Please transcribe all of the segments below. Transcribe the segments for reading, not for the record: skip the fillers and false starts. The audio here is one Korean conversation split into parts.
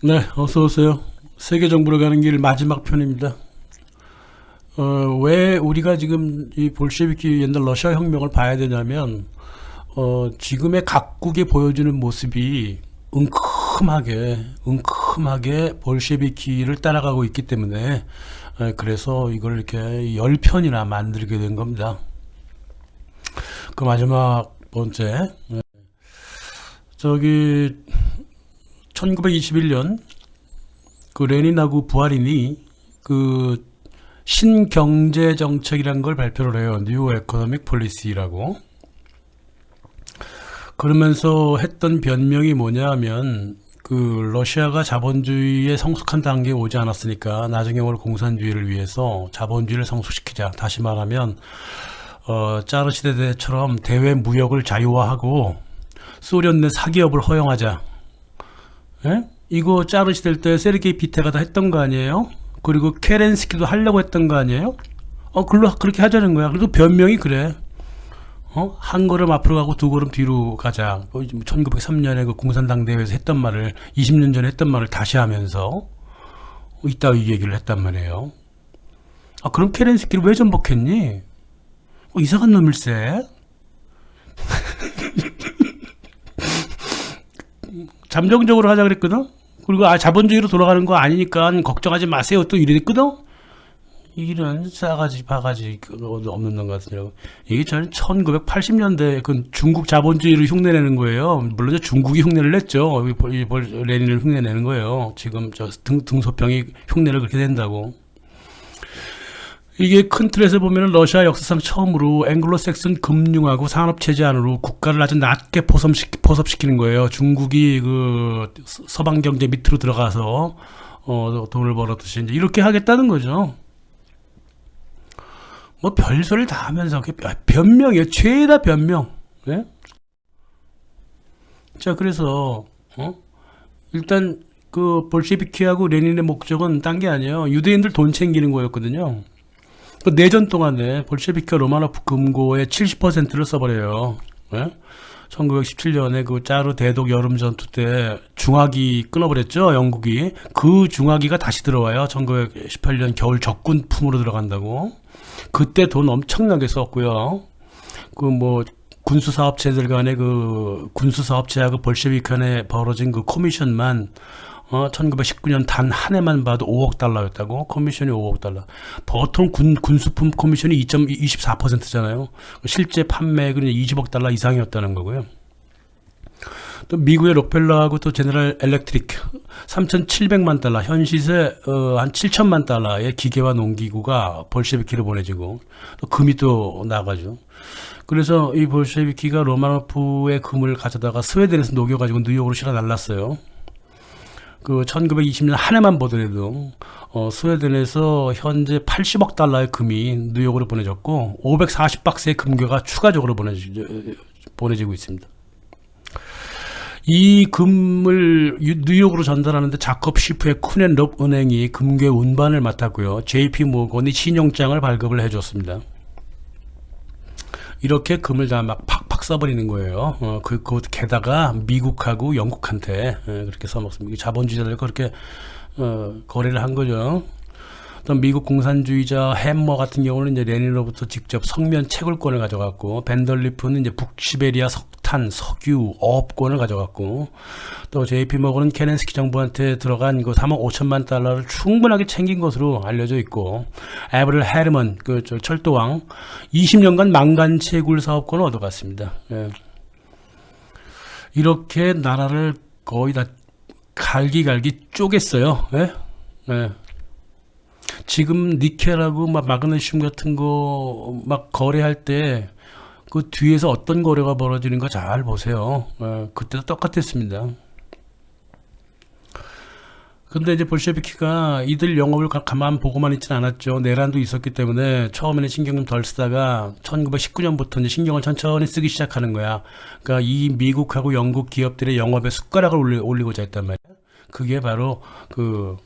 네, 어서 오세요. 세계 정부로 가는 길 마지막 편입니다. 왜 우리가 지금 이 볼셰비키 옛날 러시아 혁명을 봐야 되냐면, 지금의 각국이 보여주는 모습이 은큼하게 볼셰비키를 따라가고 있기 때문에, 그래서 이걸 이렇게 10편이나 만들게 된 겁니다. 그 마지막 번째, 저기 1921년 그 레닌하고 부하린이 그 신경제 정책이라는 걸 발표를 해요. 뉴 에코노믹 폴리시라고. 그러면서 했던 변명이 뭐냐면 그 러시아가 자본주의의 성숙한 단계에 오지 않았으니까 나중에 올 공산주의를 위해서 자본주의를 성숙시키자. 다시 말하면 짜르 시대 때처럼 대외 무역을 자유화하고 소련 내 사기업을 허용하자. 예? 이거 짜르 시대 때 세르게이 비테가 다 했던 거 아니에요? 그리고 케렌스키도 하려고 했던 거 아니에요? 그렇게 하자는 거야. 그래도 변명이 그래. 한 걸음 앞으로 가고 두 걸음 뒤로 가자. 1903년에 그 공산당 대회에서 했던 말을 20년 전에 했던 말을 다시 하면서 이따위 얘기를 했단 말이에요. 그럼 케렌스키를 왜 전복했니? 이상한 놈일세. 잠정적으로 하자 그랬거든. 그리고 자본주의로 돌아가는 거 아니니까 걱정하지 마세요 또 이랬거든. 이런 싸가지 바가지 없는 놈 같으냐고. 이게 저는 1980년대 그 중국 자본주의를 흉내내는 거예요. 물론 중국이 흉내를 냈죠. 레닌을 흉내내는 거예요. 지금 저 등소평이 흉내를 그렇게 낸다고. 이게 큰 틀에서 보면 러시아 역사상 처음으로 앵글로색슨 금융하고 산업체제 안으로 국가를 아주 낮게 포섭시키는 거예요. 중국이 그 서방 경제 밑으로 들어가서 돈을 벌었듯이 이제 이렇게 하겠다는 거죠. 뭐 별소리를 다 하면서 변명이에요. 죄다 변명. 네? 자, 그래서 일단 그 볼셰비키하고 레닌의 목적은 딴 게 아니에요. 유대인들 돈 챙기는 거였거든요. 그 내전 동안에 볼셰비키가 로마노프 금고의 70%를 써버려요. 네? 1917년에 그 짜르 대독 여름 전투 때 중화기 끊어버렸죠, 영국이. 그 중화기가 다시 들어와요. 1918년 겨울 적군품으로 들어간다고. 그때 돈 엄청나게 썼고요. 그 뭐 군수사업체들 간의 그 군수사업체하고 볼셰비키 간에 벌어진 그 코미션만 1919년 단 한 해만 봐도 5억 달러였다고. 커미션이 5억 달러. 보통 군수품 커미션이 2.24%잖아요. 실제 판매액은 20억 달러 이상이었다는 거고요. 또 미국의 록펠러하고 또 제너럴 엘렉트릭 3,700만 달러, 현 시세 한 7천만 달러의 기계와 농기구가 볼셰비키를 보내지고 또 금이 또 나가죠. 그래서 이 볼셰비키가 로마노프의 금을 가져다가 스웨덴에서 녹여가지고 뉴욕으로 실어 날랐어요. 그 1920년 한 해만 보더라도 스웨덴에서 현재 80억 달러의 금이 뉴욕으로 보내졌고 540박스의 금괴가 추가적으로 보내지고 있습니다. 이 금을 뉴욕으로 전달하는데 자컵 시프의 쿠넨럽 은행이 금괴 운반을 맡았고요. JP 모건이 신용장을 발급을 해줬습니다. 이렇게 금을 다 막 팍팍 써버리는 거예요. 게다가 미국하고 영국한테 그렇게 써먹습니다. 자본주의자들과 그렇게 거래를 한 거죠. 또 미국 공산주의자 햄머 같은 경우는 이제 레닌으로부터 직접 석면 채굴권을 가져갔고, 벤덜리프는 이제 북시베리아 석탄, 석유, 어업권을 가져갔고, 또 JP 모건은 케렌스키 정부한테 들어간 그 3억 5천만 달러를 충분하게 챙긴 것으로 알려져 있고, 에버릴 헤르먼 그 철도왕 20년간 망간 채굴 사업권을 얻어갔습니다. 예. 이렇게 나라를 거의 다 갈기갈기 쪼갰어요. 예? 예. 지금 니켈하고 막 마그네슘 같은 거 막 거래할 때 그 뒤에서 어떤 거래가 벌어지는가 잘 보세요. 그때도 똑같았습니다. 근데 이제 볼셰비키가 이들 영업을 가만 보고만 있지는 않았죠. 내란도 있었기 때문에 처음에는 신경 좀 덜 쓰다가 1919년부터 이제 신경을 천천히 쓰기 시작하는 거야. 그러니까 이 미국하고 영국 기업들의 영업에 숟가락을 올리고자 했단 말이야. 그게 바로 그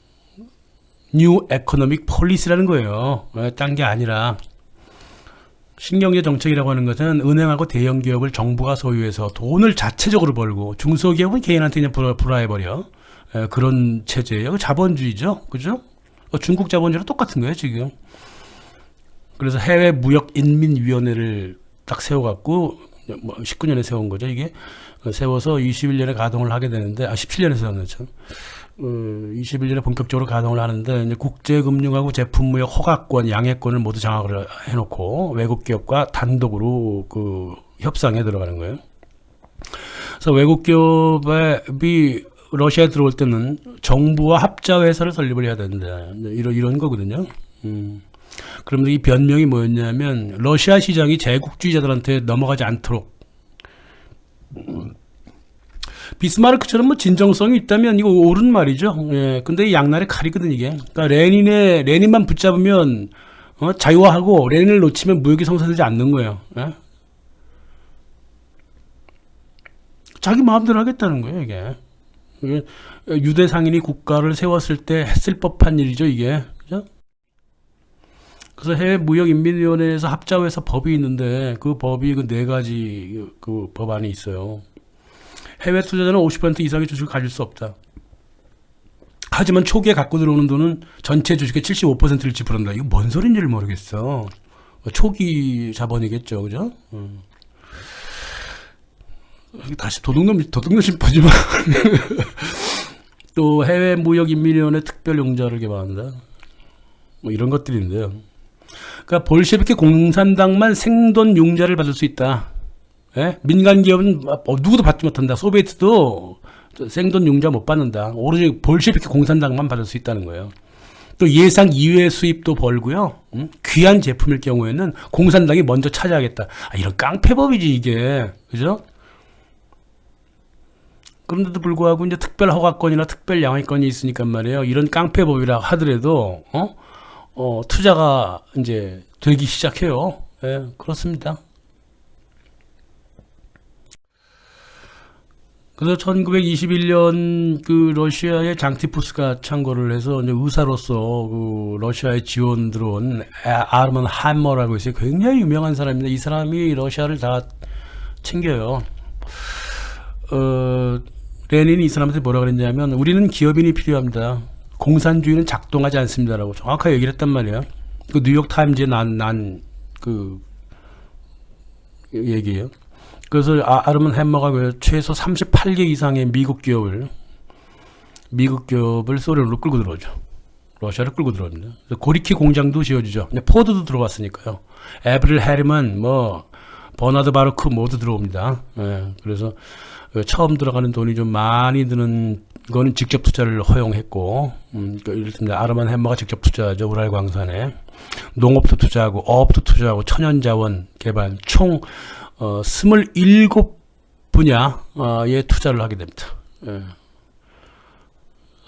뉴 에코노믹 폴리시라는 거예요. 딴 게 아니라 신경제 정책이라고 하는 것은 은행하고 대형 기업을 정부가 소유해서 돈을 자체적으로 벌고 중소기업은 개인한테 그냥 불화해버려. 그런 체제예요. 자본주의죠. 그죠? 중국 자본주의랑 똑같은 거예요, 지금. 그래서 해외 무역 인민위원회를 딱 세워갖고, 19년에 세운 거죠, 이게. 세워서 21년에 가동을 하게 되는데, 17년에 세웠네, 참. 21년에 본격적으로 가동을 하는데, 이제 국제금융하고 제품무역 허가권, 양해권을 모두 장악을 해놓고, 외국 기업과 단독으로 그 협상에 들어가는 거예요. 그래서 외국 기업이 러시아에 들어올 때는 정부와 합자 회사를 설립을 해야 된다. 이런 거거든요. 그러면 이 변명이 뭐였냐면 러시아 시장이 제국주의자들한테 넘어가지 않도록. 비스마르크처럼 뭐 진정성이 있다면 이거 옳은 말이죠. 예. 근데 양날의 칼이거든 이게. 그러니까 레닌만 붙잡으면 자유화하고 레닌을 놓치면 무역이 성사되지 않는 거예요. 예? 자기 마음대로 하겠다는 거예요 이게. 유대 상인이 국가를 세웠을 때 했을 법한 일이죠 이게. 그죠? 그래서 해외 무역 인민위원회에서 합자해서 법이 있는데 그 법이 그 네 가지 그 법안이 있어요. 해외 투자자는 50% 이상의 주식을 가질 수 없다. 하지만 초기에 갖고 들어오는 돈은 전체 주식의 75%를 지불한다. 이거 뭔 소린지를 모르겠어. 초기 자본이겠죠, 그죠? 다시 도둑놈 심보지 마. 또 해외 무역 인민위원회 특별 용자를 개발한다. 뭐 이런 것들인데요. 그러니까 볼셰비키 공산당만 생돈 융자를 받을 수 있다. 예? 민간 기업은 누구도 받지 못한다. 소비에트도 생돈 융자 못 받는다. 오로지 볼셰비키 공산당만 받을 수 있다는 거예요. 또 예상 이외의 수입도 벌고요. 귀한 제품일 경우에는 공산당이 먼저 차지하겠다. 이런 깡패법이지 이게. 그죠? 그런데도 불구하고 이제 특별 허가권이나 특별 양해권이 있으니까 말이에요. 이런 깡패법이라 하더라도 투자가 이제 되기 시작해요. 예, 그렇습니다. 그래서 1921년 그 러시아의 장티푸스가 창궐을 해서 이제 의사로서 그 러시아에 지원 들어온 아르먼 함머라고 있어요. 굉장히 유명한 사람입니다. 이 사람이 러시아를 다 챙겨요. 레닌이 이 사람한테 뭐라 그랬냐면 우리는 기업인이 필요합니다. 공산주의는 작동하지 않습니다라고 정확하게 얘기를 했단 말이에요. 그 뉴욕 타임즈에 난 그 얘기예요. 그래서 아르먼 햄머가 최소 38개 이상의 미국 기업을 소련으로 끌고 들어오죠. 러시아를 끌고 들어옵니다. 고리키 공장도 지어주죠. 포드도 들어왔으니까요. 에브릴 해리먼, 버나드 바르크 모두 들어옵니다. 예, 그래서 처음 들어가는 돈이 좀 많이 드는 거는 직접 투자를 허용했고, 이를테면 아르먼 햄머가 직접 투자하죠. 우랄 광산에. 농업도 투자하고, 어업도 투자하고, 천연자원 개발, 총 27분야에 투자를 하게 됩니다. 예.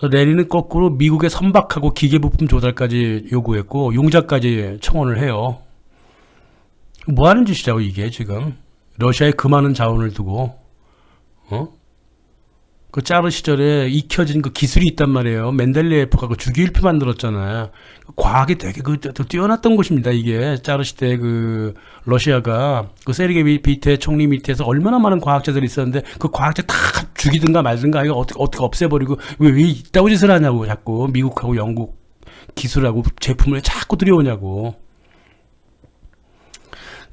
레닌은 거꾸로 미국에 선박하고 기계부품 조달까지 요구했고, 융자까지 청원을 해요. 뭐 하는 짓이라고 이게 지금. 러시아에 그 많은 자원을 두고, 그 짜르 시절에 익혀진 그 기술이 있단 말이에요. 멘델레예프가 그 주기율표 만들었잖아요. 과학이 되게 뛰어났던 곳입니다. 이게 짜르 시대 그 러시아가 그 세르게이 비테 총리 밑에서 얼마나 많은 과학자들이 있었는데 그 과학자 다 죽이든가 말든가 이거 어떻게 없애버리고 왜 이따구 짓을 하냐고 자꾸 미국하고 영국 기술하고 제품을 자꾸 들여오냐고.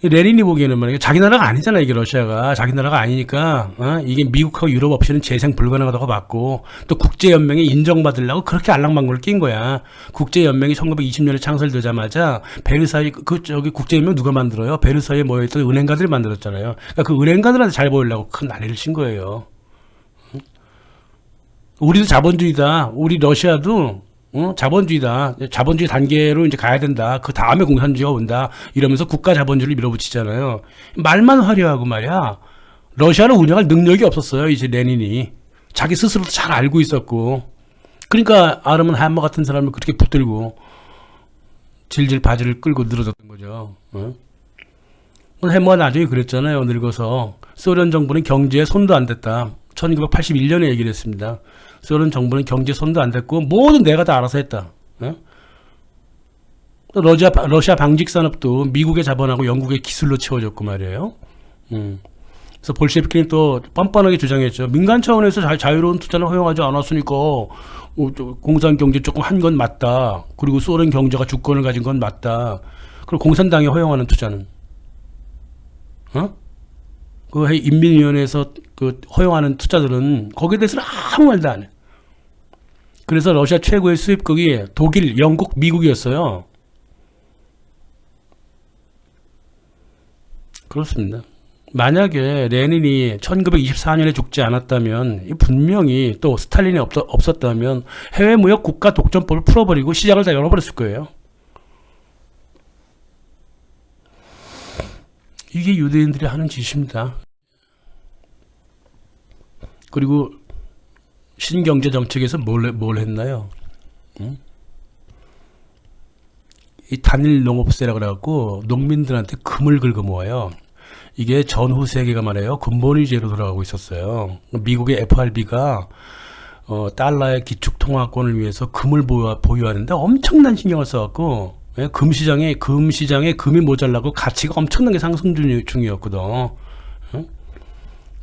레닌이 보기에는 말이야 자기 나라가 아니잖아. 이게 러시아가 자기 나라가 아니니까 이게 미국하고 유럽 없이는 재생 불가능하다고 봤고 또 국제연맹에 인정받으려고 그렇게 알랑방구를 낀 거야. 국제연맹이 1920년에 창설되자마자 베르사유 국제연맹 누가 만들어요? 베르사유에 모여있던 은행가들이 만들었잖아요. 그러니까 그 은행가들한테 잘 보이려고 큰 난리를 친 거예요. 우리도 자본주의다. 우리 러시아도 자본주의다. 자본주의 단계로 이제 가야 된다. 그 다음에 공산주의가 온다. 이러면서 국가 자본주의를 밀어붙이잖아요. 말만 화려하고 말이야. 러시아를 운영할 능력이 없었어요. 이제 레닌이. 자기 스스로도 잘 알고 있었고. 그러니까 아르먼 함머 같은 사람을 그렇게 붙들고 질질 바지를 끌고 늘어졌던 거죠. 해머가 나중에 그랬잖아요. 늙어서. 소련 정부는 경제에 손도 안 댔다. 1981년에 얘기를 했습니다. 소련 정부는 경제 손도 안 댔고 모든 내가 다 알아서 했다. 러시아 방직 산업도 미국의 자본하고 영국의 기술로 채워졌고 말이에요. 그래서 볼셰비키는 또 뻔뻔하게 주장했죠. 민간 차원에서 자유로운 투자를 허용하지 않았으니까 공산 경제 조금 한 건 맞다. 그리고 소련 경제가 주권을 가진 건 맞다. 그리고 공산당이 허용하는 투자는 그 인민위원회에서 그 허용하는 투자들은 거기에 대해서는 아무 말도 안 해. 그래서 러시아 최고의 수입국이 독일, 영국, 미국이었어요. 그렇습니다. 만약에 레닌이 1924년에 죽지 않았다면 분명히 또 스탈린이 없었다면 해외무역 국가 독점법을 풀어버리고 시장을 다 열어버렸을 거예요. 이게 유대인들이 하는 짓입니다. 그리고 신경제 정책에서 뭘 했나요? 이 단일 농업세라 그래갖고 농민들한테 금을 긁어 모아요. 이게 전후 세계가 말이에요. 군번위제로 돌아가고 있었어요. 미국의 FRB가 달러의 기축통화권을 위해서 금을 보유하는데 엄청난 신경을 써갖고 금 시장에 금이 모자라고 가치가 엄청나게 상승 중이었거든.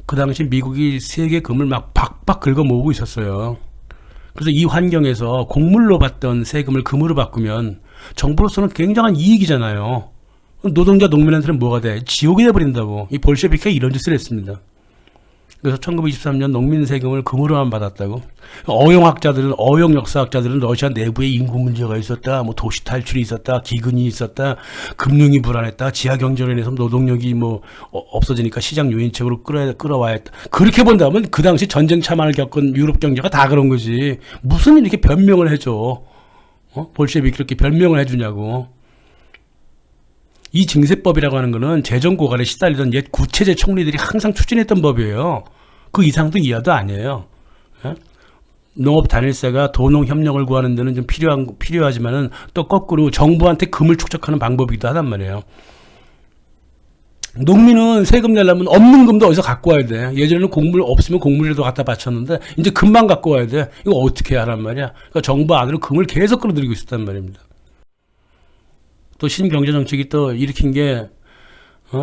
그 당시 미국이 세계 금을 막 박박 긁어 모으고 있었어요. 그래서 이 환경에서 곡물로 받던 세금을 금으로 바꾸면 정부로서는 굉장한 이익이잖아요. 노동자 농민한테는 뭐가 돼? 지옥이 돼버린다고. 이 볼셰비키가 이런 짓을 했습니다. 그래서 1923년 농민 세금을 금으로만 받았다고. 어용 역사학자들은 러시아 내부에 인구 문제가 있었다, 뭐 도시 탈출이 있었다, 기근이 있었다, 금융이 불안했다, 지하 경제로 인해서 노동력이 없어지니까 시장 요인책으로 끌어와야 했다. 그렇게 본다면 그 당시 전쟁 참환을 겪은 유럽 경제가 다 그런 거지. 무슨 이렇게 변명을 해줘? 볼셰비키 이렇게 변명을 해주냐고. 이 징세법이라고 하는 거는 재정 고갈에 시달리던 옛 구체제 총리들이 항상 추진했던 법이에요. 그 이상도 이하도 아니에요. 농업 단일세가 도농 협력을 구하는 데는 좀 필요하지만은 또 거꾸로 정부한테 금을 축적하는 방법이기도 하단 말이에요. 농민은 세금 내려면 없는 금도 어디서 갖고 와야 돼. 예전에는 곡물 없으면 곡물이라도 갖다 바쳤는데 이제 금만 갖고 와야 돼. 이거 어떻게 하란 말이야. 그러니까 정부 안으로 금을 계속 끌어들이고 있었단 말입니다. 또 신경제정책이 또 일으킨 게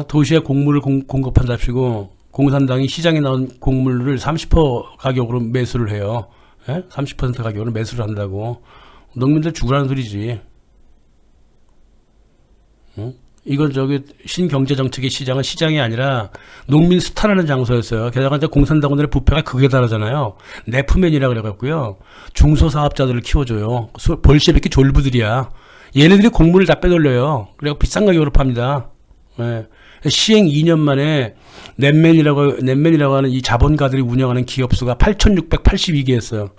도시에 곡물을 공급한답시고 공산당이 시장에 나온 곡물을 30% 가격으로 매수를 해요. 30% 가격으로 매수를 한다고. 농민들 죽으라는 소리지. 이건 신경제정책의 시장은 시장이 아니라 농민 수탈하는 장소였어요. 게다가 이제 공산당원들의 부패가 극에 달하잖아요. 네프맨이라 그래갖고요. 중소사업자들을 키워줘요. 볼셰비키 졸부들이야. 얘네들이 곡물을 다 빼돌려요. 그래서 비싼 가격으로 팝니다. 시행 2년 만에 넷맨이라고 하는 이 자본가들이 운영하는 기업 수가 8,682개였어요.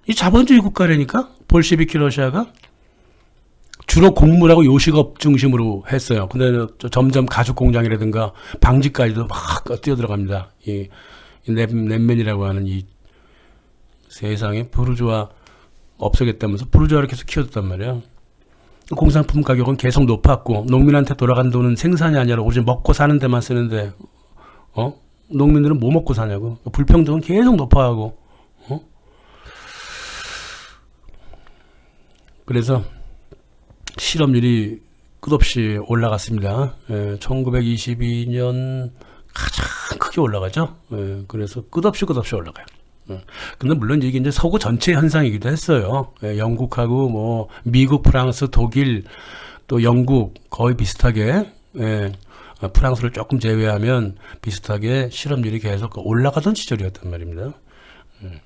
이 자본주의 국가라니까? 볼셰비키 러시아가? 주로 곡물하고 요식업 중심으로 했어요. 근데 점점 가죽 공장이라든가 방직까지도 막 뛰어들어갑니다. 이 넷맨이라고 하는 이 세상에 부르주아 없애겠다면서 부르주아를 계속 키워줬단 말이에요. 공산품 가격은 계속 높았고 농민한테 돌아간 돈은 생산이 아니라 오직 먹고 사는 데만 쓰는데 농민들은 뭐 먹고 사냐고. 불평등은 계속 높아가고 그래서 실업률이 끝없이 올라갔습니다. 1922년 가장 크게 올라가죠. 그래서 끝없이 올라가요. 근데 물론 이게 이제 서구 전체 현상이기도 했어요. 영국하고 뭐 미국, 프랑스, 독일 또 영국 거의 비슷하게 프랑스를 조금 제외하면 비슷하게 실업률이 계속 올라가던 시절이었단 말입니다. 그러니까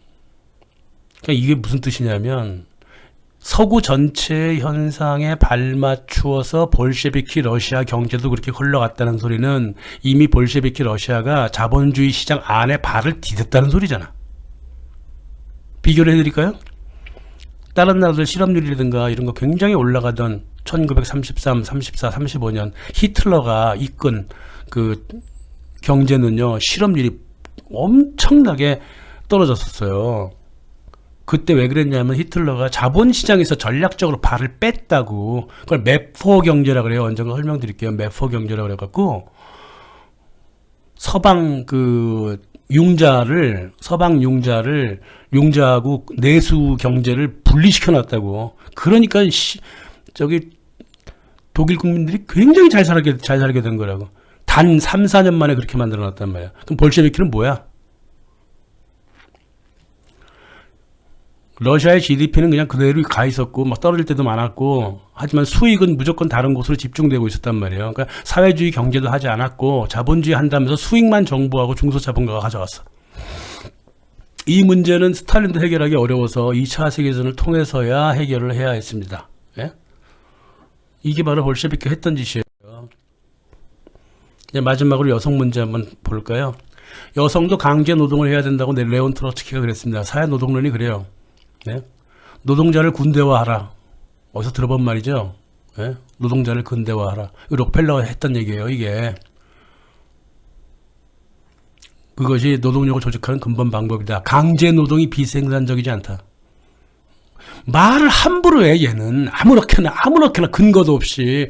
이게 무슨 뜻이냐면 서구 전체 현상에 발맞추어서 볼셰비키 러시아 경제도 그렇게 흘러갔다는 소리는 이미 볼셰비키 러시아가 자본주의 시장 안에 발을 디뎠다는 소리잖아. 비교를 해드릴까요? 다른 나라들 실업률이라든가 이런 거 굉장히 올라가던 1933, 34, 35년 히틀러가 이끈 그 경제는요, 실업률이 엄청나게 떨어졌었어요. 그때 왜 그랬냐면 히틀러가 자본시장에서 전략적으로 발을 뺐다고. 그걸 매포 경제라 그래요. 언젠가 설명드릴게요. 매포 경제라 그래갖고 서방 융자하고 내수 경제를 분리시켜 놨다고. 그러니까 독일 국민들이 굉장히 잘 살게 된 거라고. 단 3, 4년 만에 그렇게 만들어놨단 말이야. 그럼 볼셰비키는 뭐야? 러시아의 GDP는 그냥 그대로 가 있었고 막 떨어질 때도 많았고, 하지만 수익은 무조건 다른 곳으로 집중되고 있었단 말이에요. 그러니까 사회주의 경제도 하지 않았고 자본주의 한다면서 수익만 정부하고 중소자본가가 가져갔어. 이 문제는 스탈린도 해결하기 어려워서 2차 세계대전을 통해서야 해결을 해야 했습니다. 예? 이게 바로 볼셰비키 했던 짓이에요. 이제 마지막으로 여성 문제 한번 볼까요? 여성도 강제 노동을 해야 된다고 레온 트로츠키가 그랬습니다. 사회노동론이 그래요. 예? 노동자를 군대화하라. 어디서 들어본 말이죠? 예? 노동자를 군대화하라. 록펠러가 했던 얘기예요, 이게. 그것이 노동력을 조직하는 근본 방법이다. 강제 노동이 비생산적이지 않다. 말을 함부로 해, 얘는. 아무렇게나 근거도 없이.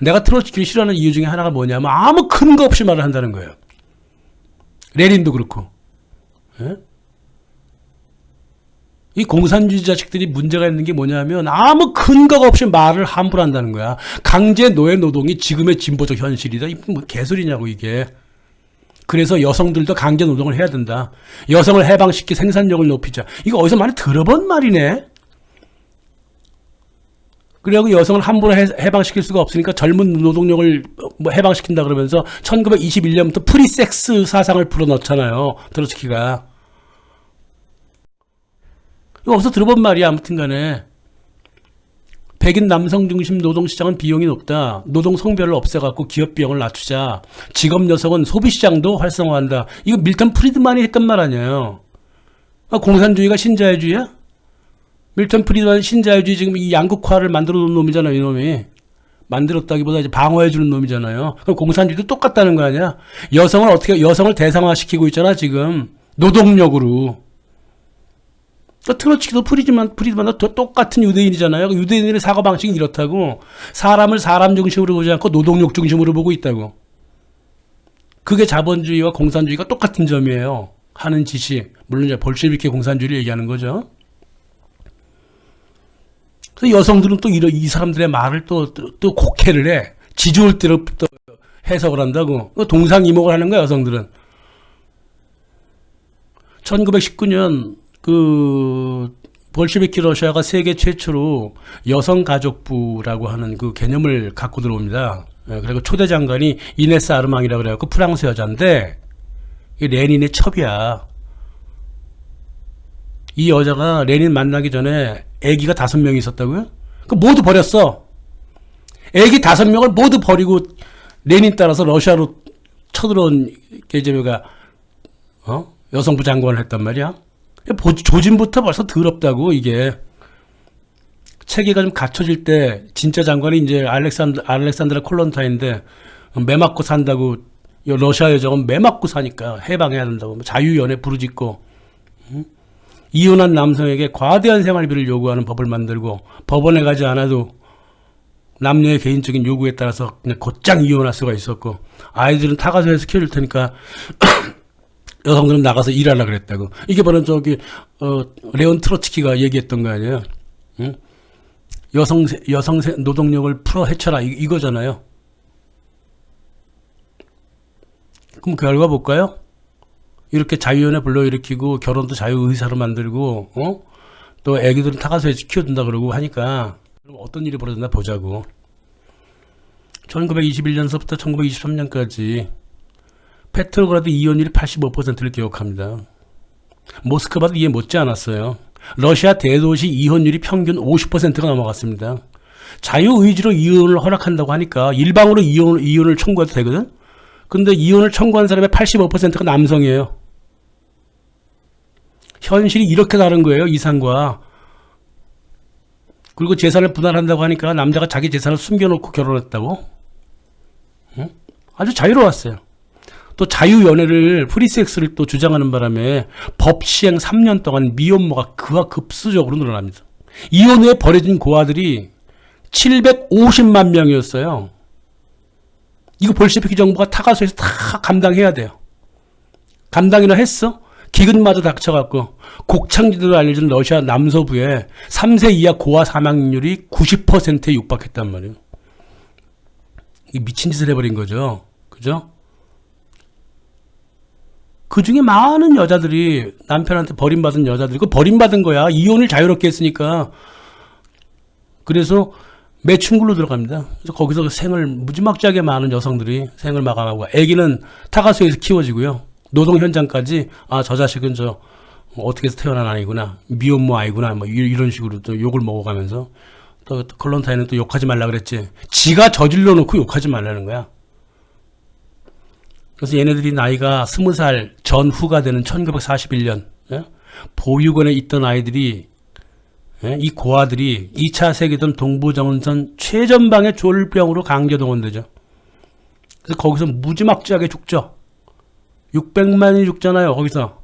내가 트로츠키를 싫어하는 이유 중에 하나가 뭐냐면 아무 근거 없이 말을 한다는 거예요. 레닌도 그렇고. 예? 이 공산주의 자식들이 문제가 있는 게 뭐냐면 아무 근거가 없이 말을 함부로 한다는 거야. 강제 노예 노동이 지금의 진보적 현실이다. 이게 뭐 개소리냐고, 이게. 그래서 여성들도 강제 노동을 해야 된다. 여성을 해방시키 생산력을 높이자. 이거 어디서 많이 들어본 말이네. 그리고 여성을 함부로 해방시킬 수가 없으니까 젊은 노동력을 해방시킨다 그러면서 1921년부터 프리섹스 사상을 불어넣잖아요, 트로츠키가. 이거 어디서 들어본 말이야. 아무튼 간에 백인 남성 중심 노동시장은 비용이 높다. 노동 성별을 없애갖고 기업 비용을 낮추자. 직업 여성은 소비시장도 활성화한다. 이거 밀턴 프리드만이 했던 말 아니에요. 공산주의가 신자유주의야? 밀턴 프리드만 신자유주의 지금 이 양극화를 만들어 놓은 놈이잖아요, 이놈이. 만들었다기보다 이제 방어해주는 놈이잖아요. 그럼 공산주의도 똑같다는 거 아니야? 여성을 대상화시키고 있잖아, 지금. 노동력으로. 트로츠키도 프리드만도 똑같은 유대인이잖아요. 유대인의 사고방식이 이렇다고. 사람을 사람 중심으로 보지 않고 노동력 중심으로 보고 있다고. 그게 자본주의와 공산주의가 똑같은 점이에요. 하는 짓이. 물론 이제 볼셰비키 공산주의를 얘기하는 거죠. 그래서 여성들은 또 이 사람들의 말을 또 곡해를 해. 지좋을 대로 또 해석을 한다고. 동상이목을 하는 거야, 여성들은. 1919년 볼셰비키 러시아가 세계 최초로 여성가족부라고 하는 그 개념을 갖고 들어옵니다. 그리고 초대 장관이 이네스 아르망이라고 그래갖고 프랑스 여자인데, 이 레닌의 첩이야. 이 여자가 레닌 만나기 전에 아기가 5명이 있었다고요? 그 모두 버렸어. 아기 5명을 모두 버리고 레닌 따라서 러시아로 쳐들어온 계제가 여성부 장관을 했단 말이야. 조짐부터 벌써 더럽다고, 이게. 체계가 좀 갖춰질 때 진짜 장관이 이제 알렉산드라 콜론타인인데, 매 맞고 산다고. 러시아 여정은 매 맞고 사니까 해방해야 된다고 자유연애 부르짖고, 이혼한 남성에게 과대한 생활비를 요구하는 법을 만들고, 법원에 가지 않아도 남녀의 개인적인 요구에 따라서 그냥 곧장 이혼할 수가 있었고, 아이들은 타가서에서 키워줄 테니까 여성들은 나가서 일하려고 그랬다고. 이게 바로 레온 트로츠키가 얘기했던 거 아니에요? 응? 여성 노동력을 풀어 헤쳐라, 이거잖아요. 그럼 결과 볼까요? 이렇게 자유연애 불러일으키고 결혼도 자유의사로 만들고, 또 애기들은 타가서에서 키워준다 그러고 하니까 그럼 어떤 일이 벌어졌나 보자고. 1921년서부터 1923년까지 페트로그라드 이혼율이 85%를 기록합니다. 모스크바도 이해 못지 않았어요. 러시아 대도시 이혼율이 평균 50%가 넘어갔습니다. 자유의지로 이혼을 허락한다고 하니까 일방으로 이혼을 청구해도 되거든? 근데 이혼을 청구한 사람의 85%가 남성이에요. 현실이 이렇게 다른 거예요, 이상과. 그리고 재산을 분할한다고 하니까 남자가 자기 재산을 숨겨놓고 결혼했다고? 응? 아주 자유로웠어요. 또 자유연애를, 프리섹스를 또 주장하는 바람에 법 시행 3년 동안 미혼모가 급수적으로 늘어납니다. 이혼 후에 버려진 고아들이 750만 명이었어요. 이거 볼셰비키 정부가 타가소에서 다 감당해야 돼요. 감당이나 했어? 기근마저 닥쳐갖고 곡창지대로 알려진 러시아 남서부에 3세 이하 고아 사망률이 90%에 육박했단 말이에요. 이게 미친 짓을 해버린 거죠. 그죠? 그 중에 많은 여자들이 남편한테 버림받은 여자들이 그 버림받은 거야. 이혼을 자유롭게 했으니까. 그래서 매춘굴로 들어갑니다. 그래서 거기서 생을 무지막지하게 많은 여성들이 생을 마감하고 아기는 타가수에서 키워지고요. 노동 현장까지 저 자식은 어떻게 해서 태어난 아이구나. 미혼모 아이구나. 뭐 이런 식으로 또 욕을 먹어가면서 또 클론타인은 또 욕하지 말라 그랬지. 지가 저질러 놓고 욕하지 말라는 거야. 그래서 얘네들이 나이가 20살 전후가 되는 1941년 보육원에 있던 아이들이 이 고아들이 2차 세계대전 동부전선 최전방의 졸병으로 강제 동원되죠. 그래서 거기서 무지막지하게 죽죠. 600만이 죽잖아요. 거기서.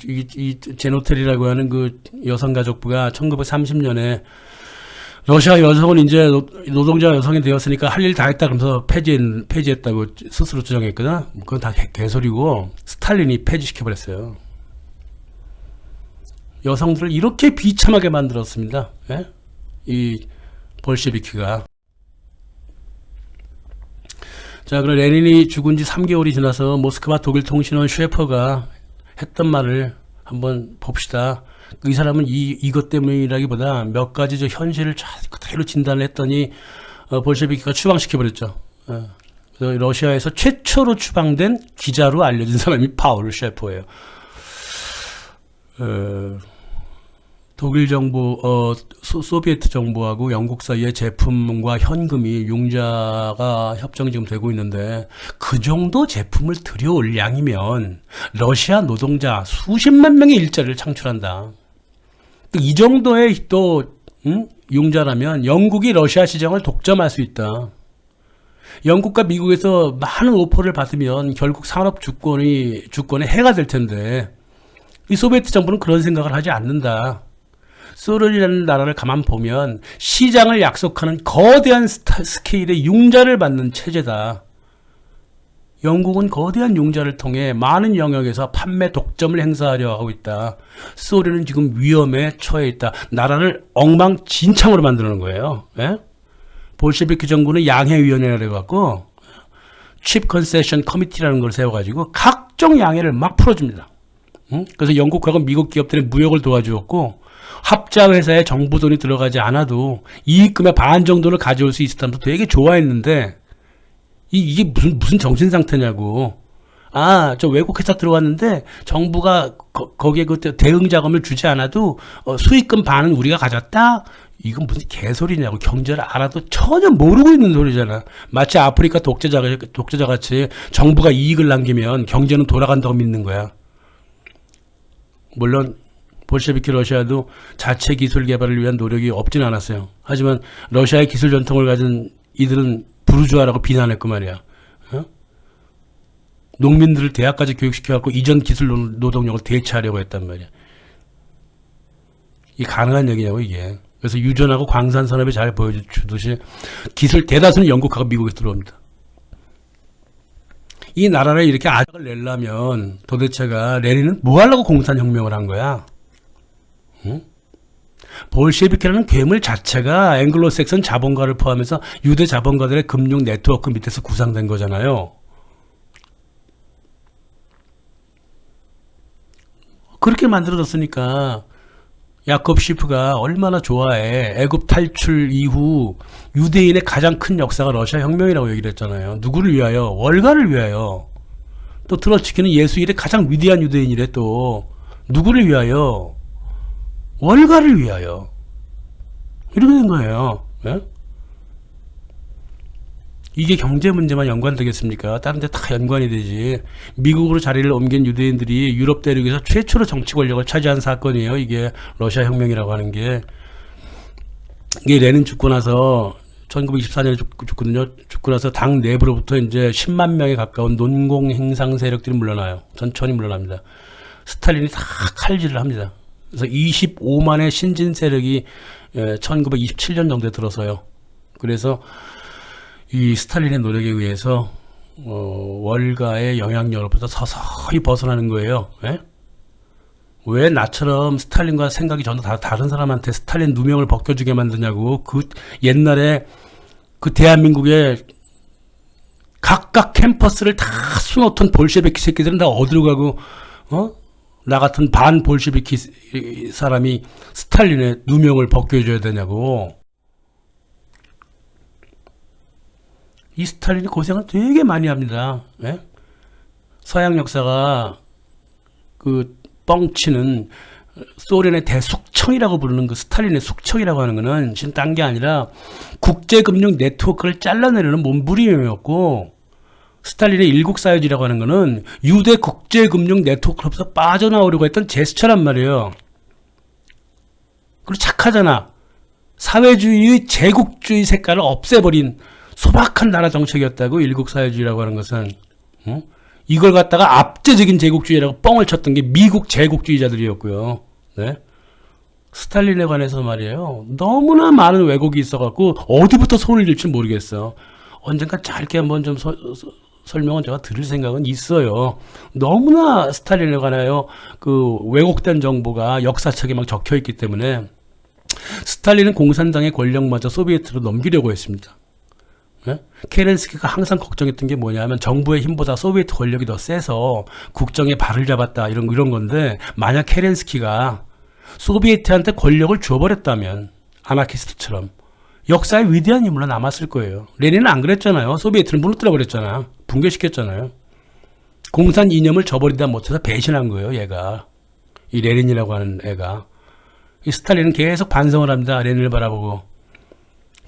이 제노텔이라고 하는 그 여성가족부가 1930년에 러시아 여성은 이제 노동자 여성이 되었으니까 할 일 다 했다 그러면서 폐지했다고 스스로 주장했거든. 그건 다 개소리고 스탈린이 폐지시켜버렸어요. 여성들을 이렇게 비참하게 만들었습니다. 이 볼셰비키가. 자, 그럼 레닌이 죽은 지 3개월이 지나서 모스크바 독일 통신원 셰퍼가 했던 말을 한번 봅시다. 이 사람은 이것 때문이라기보다 몇 가지 현실을 그대로 진단을 했더니 볼셰비키가 추방시켜버렸죠. 그래서 러시아에서 최초로 추방된 기자로 알려진 사람이 파울 셰퍼예요. 독일 정부, 소비에트 정부하고 영국 사이의 제품과 현금이 융자가 협정이 지금 되고 있는데 그 정도 제품을 들여올 양이면 러시아 노동자 수십만 명의 일자리를 창출한다. 이 정도의 융자라면 영국이 러시아 시장을 독점할 수 있다. 영국과 미국에서 많은 오퍼를 받으면 결국 산업 주권에 해가 될 텐데 이 소비에트 정부는 그런 생각을 하지 않는다. 소련이라는 나라를 가만 보면 시장을 약속하는 거대한 스케일의 융자를 받는 체제다. 영국은 거대한 융자를 통해 많은 영역에서 판매 독점을 행사하려 하고 있다. 소련은 지금 위험에 처해 있다. 나라를 엉망진창으로 만드는 거예요. 볼셰비키 정부는 양해위원회를 해갖고 칩 컨세션 커미티라는 걸 세워가지고 각종 양해를 막 풀어줍니다. 그래서 영국하고 미국 기업들의 무역을 도와주었고 합자회사에 정부 돈이 들어가지 않아도 이익금의 반 정도를 가져올 수 있었다면서 되게 좋아했는데 이게 무슨 정신 상태냐고. 저 외국 회사 들어왔는데 정부가 거기에 그 대응 자금을 주지 않아도 수익금 반은 우리가 가졌다? 이건 무슨 개소리냐고. 경제를 알아도 전혀 모르고 있는 소리잖아. 마치 아프리카 독재자 같이 정부가 이익을 남기면 경제는 돌아간다고 믿는 거야. 물론 볼셰비키 러시아도 자체 기술 개발을 위한 노력이 없진 않았어요. 하지만 러시아의 기술 전통을 가진 이들은 부르주아라고 비난했고 말이야. 농민들을 대학까지 교육시켜갖고 이전 기술 노동력을 대체하려고 했단 말이야. 이게 가능한 얘기냐고 이게. 그래서 유전하고 광산 산업이 잘 보여주듯이 기술 대다수는 영국하고 미국에 들어옵니다. 이 나라를 이렇게 아작을 내려면 도대체가 레닌은 뭐 하려고 공산혁명을 한 거야? 볼셰비키라는 괴물 자체가 앵글로색선 자본가를 포함해서 유대 자본가들의 금융 네트워크 밑에서 구상된 거잖아요. 그렇게 만들어졌으니까 야콥 시프가 얼마나 좋아해. 애굽 탈출 이후 유대인의 가장 큰 역사가 러시아 혁명이라고 얘기를 했잖아요. 누구를 위하여? 월가를 위하여. 또 트로츠키는 예수 이래 가장 위대한 유대인이래. 또 누구를 위하여? 월가를 위하여. 이렇게 된 거예요. 이게 경제 문제만 연관되겠습니까? 다른 데 다 연관이 되지. 미국으로 자리를 옮긴 유대인들이 유럽 대륙에서 최초로 정치 권력을 차지한 사건이에요. 이게 러시아 혁명이라고 하는 게. 이게 레닌 죽고 나서 1924년에 죽거든요. 죽고 나서 당 내부로부터 이제 10만 명에 가까운 논공 행상 세력들이 물러나요. 천천히 물러납니다. 스탈린이 다 칼질을 합니다. 그래서 25만의 신진 세력이 1927년 정도에 들어서요. 그래서 이 스탈린의 노력에 의해서 월가의 영향력으로부터 서서히 벗어나는 거예요. 왜 나처럼 스탈린과 생각이 전혀 다른 사람한테 스탈린 누명을 벗겨주게 만드냐고. 그 옛날에 그 대한민국의 각각 캠퍼스를 다 수놓던 볼셰비키 새끼들은 다 어디로 가고, 나 같은 반 볼셰비키 사람이 스탈린의 누명을 벗겨줘야 되냐고. 이 스탈린이 고생을 되게 많이 합니다. 예? 서양 역사가 그 뻥치는 소련의 대숙청이라고 부르는 그 스탈린의 숙청이라고 하는 거는 지금 딴 게 아니라 국제금융 네트워크를 잘라내려는 몸부림이었고, 스탈린의 일국사회주의라고 하는 거는 유대 국제금융 네트워크로부터 빠져나오려고 했던 제스처란 말이에요. 그리고 착하잖아. 사회주의의 제국주의 색깔을 없애버린 소박한 나라 정책이었다고, 일국사회주의라고 하는 것은. 이걸 갖다가 압제적인 제국주의라고 뻥을 쳤던 게 미국 제국주의자들이었고요. 네? 스탈린에 관해서 말이에요. 너무나 많은 왜곡이 있어갖고 어디부터 손을 들지 모르겠어. 언젠가 짧게 한번 좀 설명은 제가 들을 생각은 있어요. 너무나 스탈린에 관하여 그 왜곡된 정보가 역사책에 막 적혀 있기 때문에. 스탈린은 공산당의 권력마저 소비에트로 넘기려고 했습니다. 네? 케렌스키가 항상 걱정했던 게 뭐냐면 정부의 힘보다 소비에트 권력이 더 세서 국정에 발을 잡았다 이런 건데, 만약 케렌스키가 소비에트한테 권력을 줘버렸다면 아나키스트처럼 역사의 위대한 인물로 남았을 거예요. 레닌은 안 그랬잖아요. 소비에트를 무너뜨려 버렸잖아. 붕괴시켰잖아요. 공산 이념을 저버리다 못해서 배신한 거예요. 얘가, 이 레닌이라고 하는 애가. 이 스탈린은 계속 반성을 합니다. 레닌을 바라보고.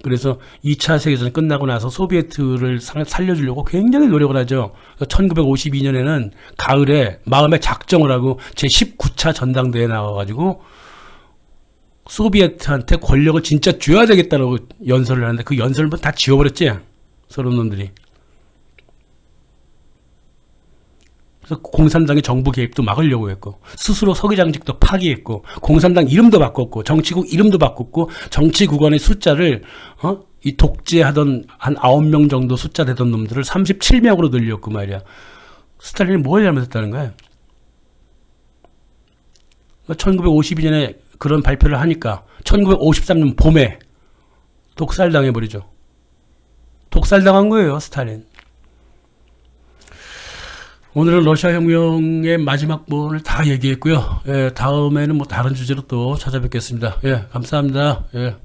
그래서 2차 세계대전 끝나고 나서 소비에트를 살려주려고 굉장히 노력을 하죠. 1952년에는 가을에 마음의 작정을 하고 제19차 전당대회에 나와가지고 소비에트한테 권력을 진짜 줘야 되겠다라고 연설을 하는데, 그 연설을 다 지워버렸지, 서른 놈들이. 그래서 공산당의 정부 개입도 막으려고 했고, 스스로 서기장직도 파기했고, 공산당 이름도 바꿨고, 정치국 이름도 바꿨고, 정치국원의 숫자를 이 독재하던 한 9명 정도 숫자 되던 놈들을 37명으로 늘렸고 말이야. 스탈린이 뭘 잘못했다는 거야? 1952년에 그런 발표를 하니까 1953년 봄에 독살당해버리죠. 독살당한 거예요, 스탈린. 오늘은 러시아 혁명의 마지막 부분을 다 얘기했고요. 예, 다음에는 뭐 다른 주제로 또 찾아뵙겠습니다. 예, 감사합니다. 예.